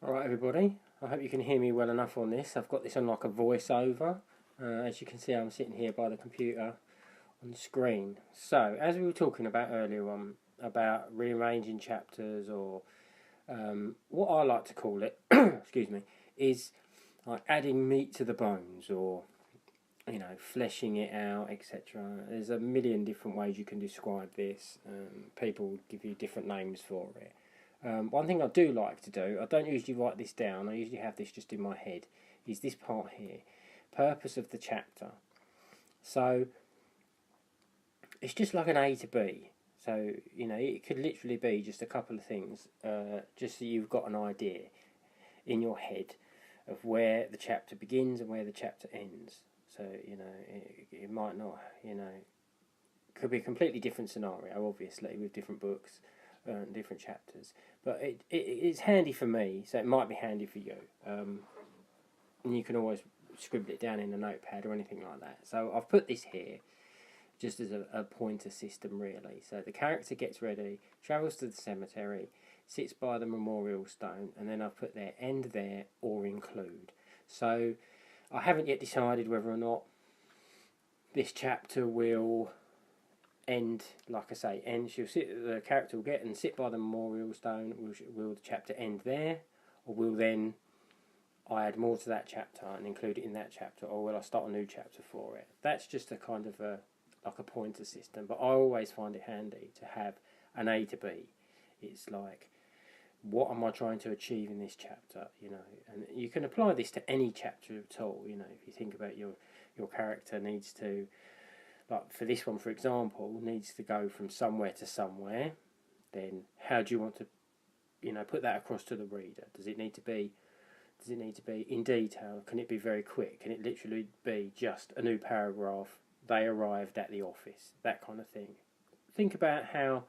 Alright everybody, I hope you can hear me well enough on this. I've got this on like a voiceover. As you can see, I'm sitting here by the computer on the screen. So, as we were talking about earlier on, about rearranging chapters, or what I like to call it, excuse me, is like adding meat to the bones, or fleshing it out, etc. There's a million different ways you can describe this. People give you different names for it. One thing I do like to do, I don't usually write this down, I usually have this just in my head, is this part here. Purpose of the chapter. So, it's just like an A to B. So, it could literally be just a couple of things, just so you've got an idea in your head of where the chapter begins and where the chapter ends. So, it might not, could be a completely different scenario, obviously, with different books. Different chapters, but it's handy for me, so it might be handy for you, and you can always scribble it down in a notepad or anything like that. So I've put this here just as a pointer system, really. So the character gets ready, travels to the cemetery, sits by the memorial stone, and then I've put their end there or include. So I haven't yet decided whether or not this chapter will end, like I say, the character will get and sit by the memorial stone. Will the chapter end there, or will then I add more to that chapter and include it in that chapter, or will I start a new chapter for it? That's just a kind of like a pointer system, but I always find it handy to have an A to B. It's like, what am I trying to achieve in this chapter? And you can apply this to any chapter at all. If you think about your character needs to, like for this one, for example, needs to go from somewhere to somewhere, then how do you want to, put that across to the reader? Does it need to be in detail? Can it be very quick? Can it literally be just a new paragraph? They arrived at the office, that kind of thing. Think about how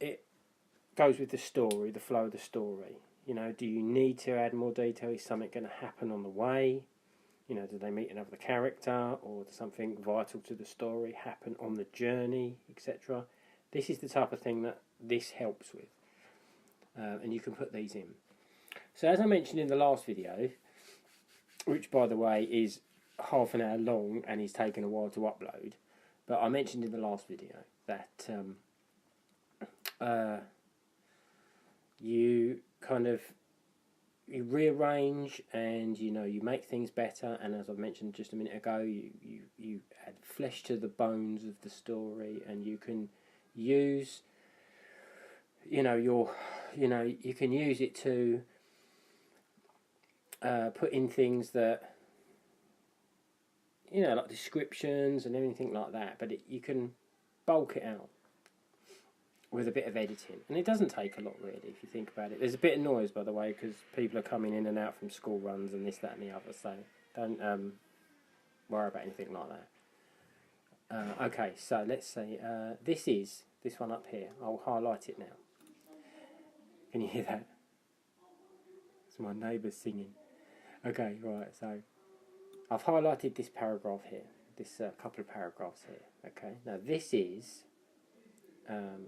it goes with the story, the flow of the story. Do you need to add more detail? Is something going to happen on the way? Do they meet another character, or does something vital to the story happen on the journey, etc.? This is the type of thing that this helps with, and you can put these in. So as I mentioned in the last video, which by the way is half an hour long and is taking a while to upload, but I mentioned in the last video that you kind of rearrange and you make things better, and as I mentioned just a minute ago, you add flesh to the bones of the story, and you can use you can use it to put in things that like descriptions and everything like that, but you can bulk it out with a bit of editing, and it doesn't take a lot really if you think about it. There's a bit of noise, by the way, because people are coming in and out from school runs and this, that and the other, so don't worry about anything like that. Okay, so let's see, this one up here. I'll highlight it now. Can you hear that? It's my neighbours singing. Okay, right, so I've highlighted this paragraph here, this couple of paragraphs here. Okay, now this is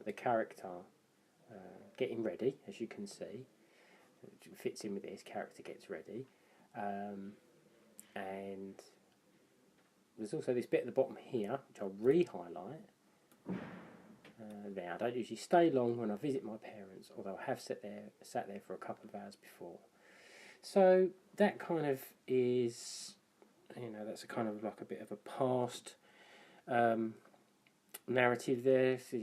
the character getting ready, as you can see. It fits in with this, character gets ready. And there's also this bit at the bottom here, which I'll re-highlight. Now, I don't usually stay long when I visit my parents, although I have sat there for a couple of hours before. So that kind of is, that's a kind of like a bit of a past narrative there. So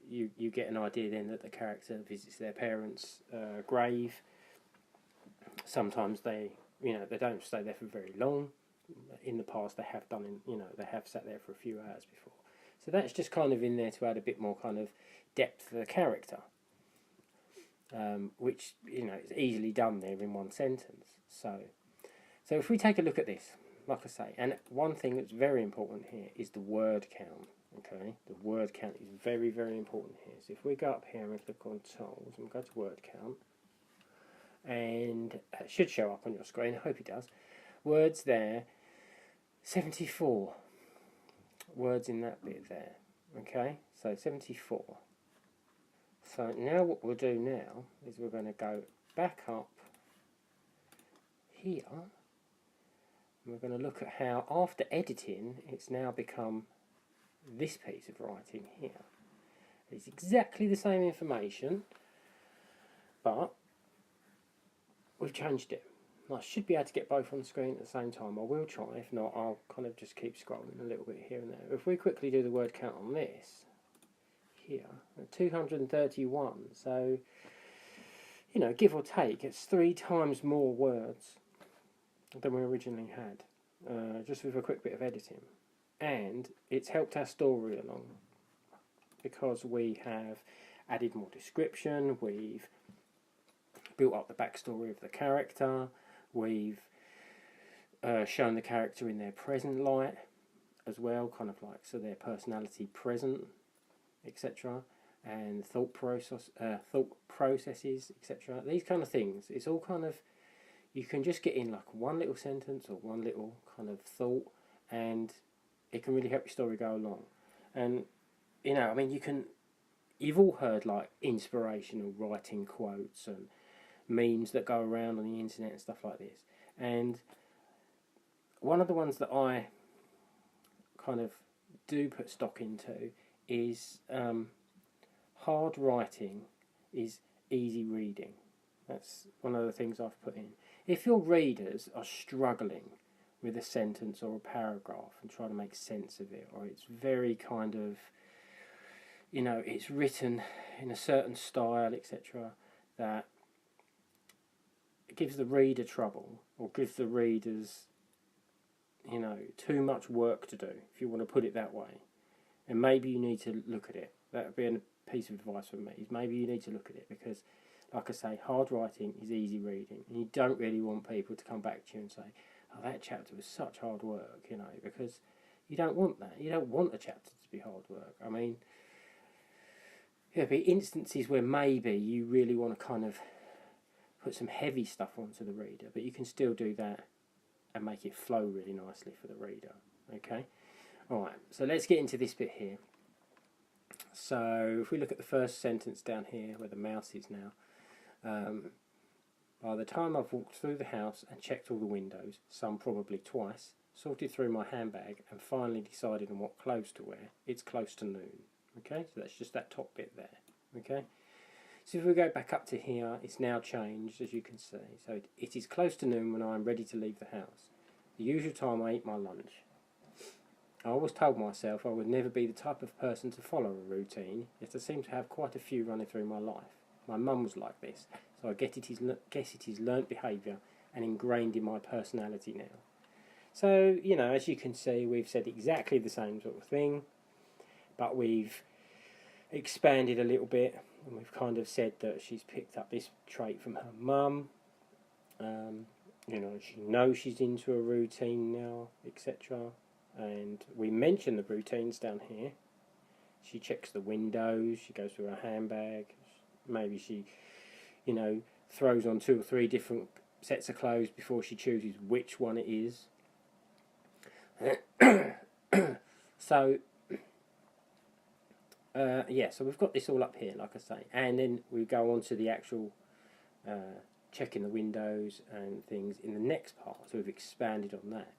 you get an idea then that the character visits their parents' grave. Sometimes they don't stay there for very long. In the past, they have done they have sat there for a few hours before. So that's just kind of in there to add a bit more kind of depth for the character, which is easily done there in one sentence. So if we take a look at this, like I say, and one thing that's very important here is the word count. Okay, the word count is very, very important here. So if we go up here and click on tools and go to word count, and it should show up on your screen, I hope it does. Words there, 74 words in that bit there. Okay, so 74. So now what we'll do now is we're going to go back up here, and we're going to look at how, after editing, it's now become this piece of writing here. It's exactly the same information, but we've changed it. I should be able to get both on the screen at the same time. I will try. If not, I'll kind of just keep scrolling a little bit here and there. If we quickly do the word count on this, here, 231. So, you know, give or take, it's 3 times more words than we originally had, just with a quick bit of editing. And it's helped our story along, because we have added more description, we've built up the backstory of the character, we've shown the character in their present light as well, kind of like, so their personality present, etc., and thought processes, etc. These kind of things. It's all kind of, you can just get in like one little sentence or one little kind of thought, and it can really help your story go along. And you know, I mean, you've all heard like inspirational writing quotes and memes that go around on the internet and stuff like this. And one of the ones that I kind of do put stock into is hard writing is easy reading. That's one of the things I've put in. If your readers are struggling with a sentence or a paragraph and try to make sense of it, or it's very kind of, you know, it's written in a certain style, etc., that it gives the reader trouble, or gives the readers, you know, too much work to do, if you want to put it that way. And maybe you need to look at it. That would be a piece of advice from me, is maybe you need to look at it, because, like I say, hard writing is easy reading, and you don't really want people to come back to you and say, oh, that chapter was such hard work, you know, because you don't want that. You don't want a chapter to be hard work. I mean, there'll be instances where maybe you really want to kind of put some heavy stuff onto the reader, but you can still do that and make it flow really nicely for the reader. Okay? Alright, so let's get into this bit here. So, if we look at the first sentence down here, where the mouse is now, by the time I've walked through the house and checked all the windows, some probably twice, sorted through my handbag, and finally decided on what clothes to wear, it's close to noon. Okay, so that's just that top bit there. Okay, so if we go back up to here, it's now changed, as you can see. So it is close to noon when I am ready to leave the house, the usual time I eat my lunch. I always told myself I would never be the type of person to follow a routine, yet I seem to have quite a few running through my life. My mum was like this, so I guess it is learnt behaviour and ingrained in my personality now. So, you know, as you can see, we've said exactly the same sort of thing, but we've expanded a little bit, and we've kind of said that she's picked up this trait from her mum. You know, she knows she's into a routine now, etc. And we mention the routines down here. She checks the windows, she goes through her handbag, maybe she, you know, throws on 2 or 3 different sets of clothes before she chooses which one it is. So, yeah, so we've got this all up here, like I say, and then we go on to the actual checking the windows and things in the next part. So we've expanded on that.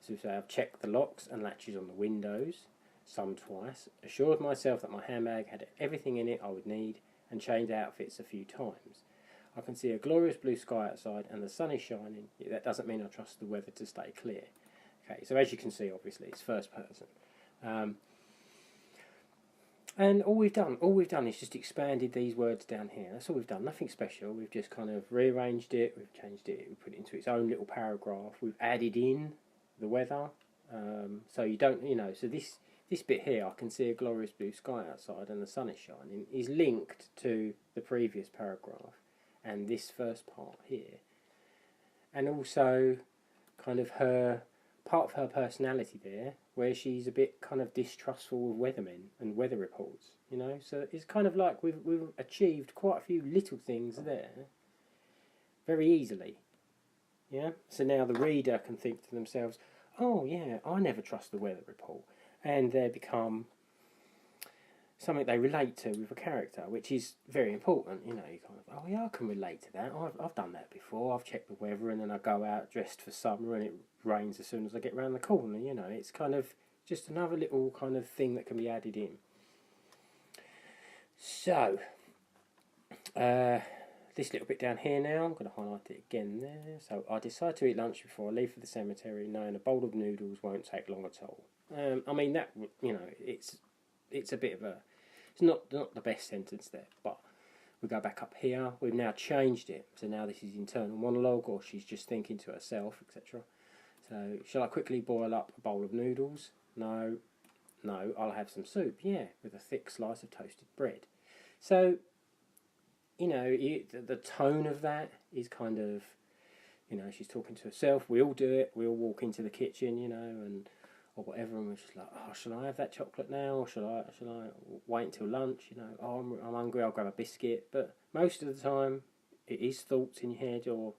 So we say I've checked the locks and latches on the windows, some twice, assured myself that my handbag had everything in it I would need, and changed outfits a few times. I can see a glorious blue sky outside and the sun is shining, yet that doesn't mean I trust the weather to stay clear. Okay, so as you can see, obviously, it's first person. And all we've done is just expanded these words down here. That's all we've done, nothing special. We've just kind of rearranged it, we've changed it, we've put it into its own little paragraph. We've added in the weather, so you don't, you know, so this bit here, I can see a glorious blue sky outside and the sun is shining, is linked to the previous paragraph and this first part here. And also kind of part of her personality there, where she's a bit kind of distrustful of weathermen and weather reports, you know. So it's kind of like we've achieved quite a few little things there very easily. Yeah. So now the reader can think to themselves, oh yeah, I never trust the weather report, and they become, something they relate to with a character, which is very important. You know, you kind of, oh yeah, I can relate to that. I've done that before. I've checked the weather, and then I go out dressed for summer, and it rains as soon as I get round the corner. You know, it's kind of just another little kind of thing that can be added in. So, this little bit down here now, I'm going to highlight it again there. So, I decide to eat lunch before I leave for the cemetery, knowing a bowl of noodles won't take long at all. I mean, that, you know, it's a bit of a, it's not the best sentence there, but we go back up here. We've now changed it, so now this is internal monologue, or she's just thinking to herself, etc. So, shall I quickly boil up a bowl of noodles? No, I'll have some soup. Yeah, with a thick slice of toasted bread. So, you know, the tone of that is kind of, you know, she's talking to herself. We all do it. We all walk into the kitchen, you know, and or whatever, and we're just like, oh, shall I have that chocolate now, or shall I wait until lunch? You know, oh, I'm hungry. I'll grab a biscuit. But most of the time, it is thoughts in your head, or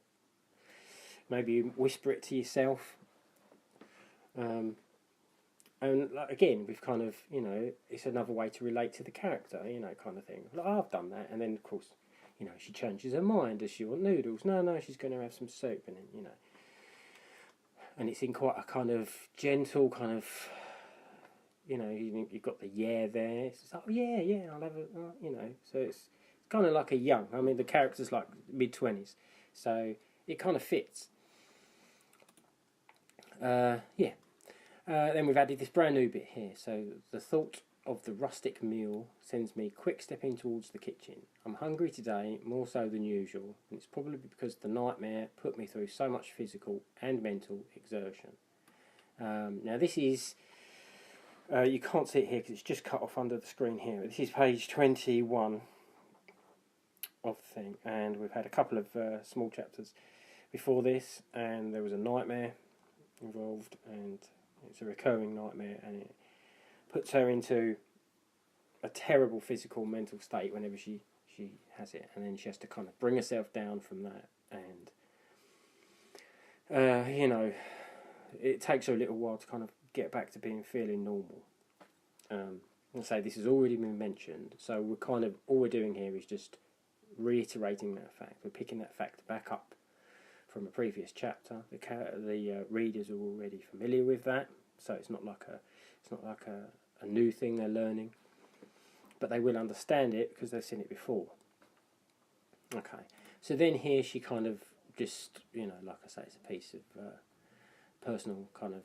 maybe you whisper it to yourself. And like, again, we've kind of, you know, it's another way to relate to the character, you know, kind of thing. Like, oh, I've done that, and then of course, you know, she changes her mind. Does she want noodles? No, she's going to have some soup, and then, you know, and it's in quite a kind of gentle kind of, you know, you've got the yeah there. It's like, oh yeah, I'll have a, you know, so it's kind of like a young. I mean, the character's like mid-20s, so it kind of fits. Yeah. Then we've added this brand new bit here. So the thought of the rustic meal sends me quick stepping towards the kitchen. I'm hungry today, more so than usual, and it's probably because the nightmare put me through so much physical and mental exertion. Now this is, you can't see it here because it's just cut off under the screen here. This is page 21 of the thing, and we've had a couple of small chapters before this, and there was a nightmare involved, and it's a recurring nightmare, and it puts her into a terrible physical, mental state whenever she has it, and then she has to kind of bring herself down from that, and you know, it takes her a little while to kind of get back to feeling normal. I'll say this has already been mentioned, so we're kind of, all we're doing here is just reiterating that fact. We're picking that fact back up from a previous chapter. The readers are already familiar with that, so it's not like a new thing they're learning, but they will understand it because they've seen it before. Okay, so then here she kind of just, you know, like I say, it's a piece of personal kind of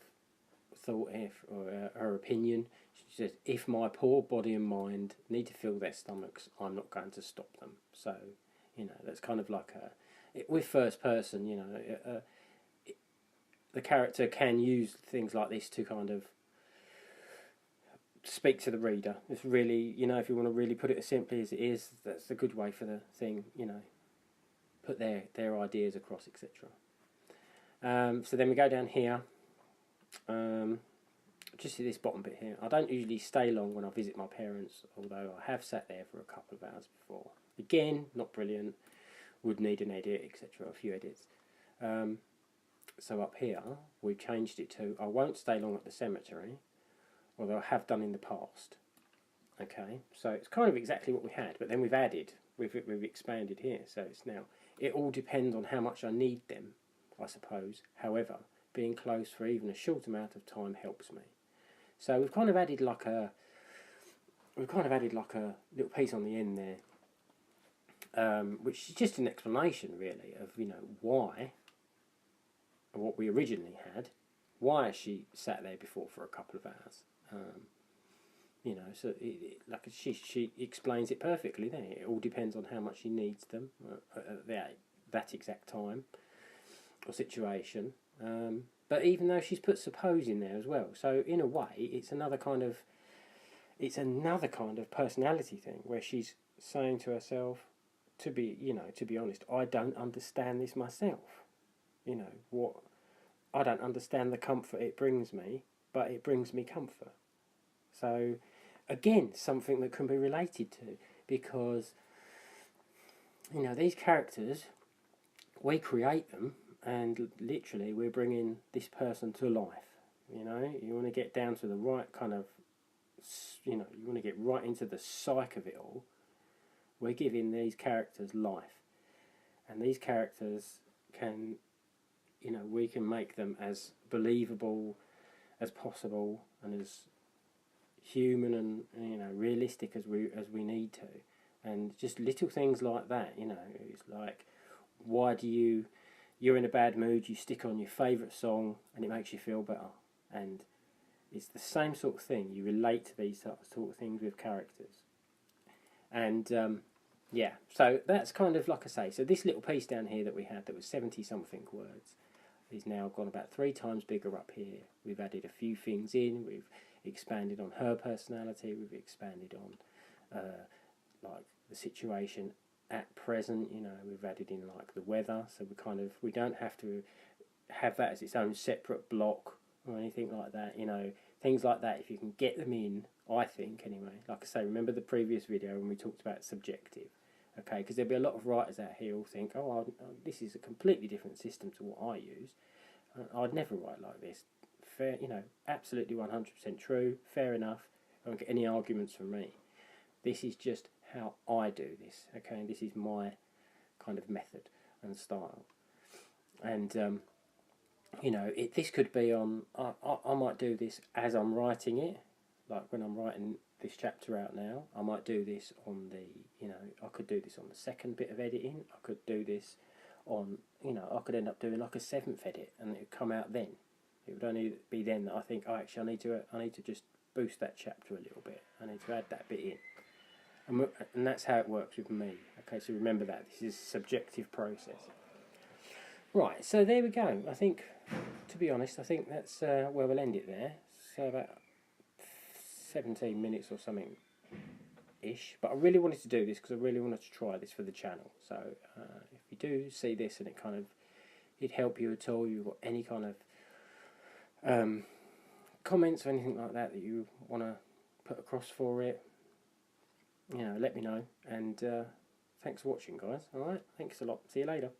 thought here, or her opinion. She says, if my poor body and mind need to fill their stomachs, I'm not going to stop them. So, you know, that's kind of like with first person, you know, the character can use things like this to kind of speak to the reader. It's really, you know, if you want to really put it as simply as it is, that's a good way for the thing, you know, put their ideas across, etc. So then we go down here, just to this bottom bit here. I don't usually stay long when I visit my parents, although I have sat there for a couple of hours before. Again, not brilliant, would need an edit, etc., a few edits. So up here, we've changed it to, I won't stay long at the cemetery, although I have done in the past. Okay, so it's kind of exactly what we had, but then we've added, we've expanded here, so it's now, it all depends on how much I need them, I suppose. However, being close for even a short amount of time helps me. So we've kind of added like a little piece on the end there, which is just an explanation really of, you know, why, what we originally had, why she sat there before for a couple of hours. You know, so like she explains it perfectly there. It all depends on how much she needs them at that exact time or situation. But even though she's put suppose in there as well, so in a way it's another kind of personality thing where she's saying to herself, to be honest, I don't understand this myself. You know, I don't understand the comfort it brings me, but it brings me comfort. So again, something that can be related to, because, you know, these characters, we create them, and literally we're bringing this person to life. You know, you want to get down to the right kind of you know, you want to get right into the psyche of it all, we're giving these characters life. And these characters can, you know, we can make them as believable as possible and as human and, you know, realistic as we need to. And just little things like that, you know, it's like, why do you're in a bad mood, you stick on your favourite song and it makes you feel better. And it's the same sort of thing. You relate to these sort of things with characters. And yeah, so that's kind of like I say. So this little piece down here that we had that was 70 something words is now gone about 3 times bigger up here. We've added a few things in. We've expanded on her personality. We've expanded on like the situation at present. You know, we've added in like the weather. So we don't have to have that as its own separate block or anything like that. You know, things like that. If you can get them in, I think anyway. Like I say, remember the previous video when we talked about subjective. Okay, because there'll be a lot of writers out here who'll think, oh, this is a completely different system to what I use. I'd never write like this. Fair, you know, absolutely 100% true. Fair enough. I don't get any arguments from me. This is just how I do this. Okay, this is my kind of method and style. And you know, this could be on. I might do this as I'm writing it, like when I'm writing this chapter out now. I might do this on the, you know, I could do this on the second bit of editing. I could do this on, you know, I could end up doing like a 7th edit and it would come out then. It would only be then that I think, oh, actually I need to just boost that chapter a little bit. I need to add that bit in. And that's how it works with me. Okay, so remember that. This is a subjective process. Right, so there we go. I think, to be honest, I think that's where we'll end it there. So about 17 minutes or something ish, but I really wanted to do this because I really wanted to try this for the channel. So if you do see this and it help you at all, you've got any kind of comments or anything like that you want to put across for it, you know, let me know. And thanks for watching, guys. All right, thanks a lot. See you later.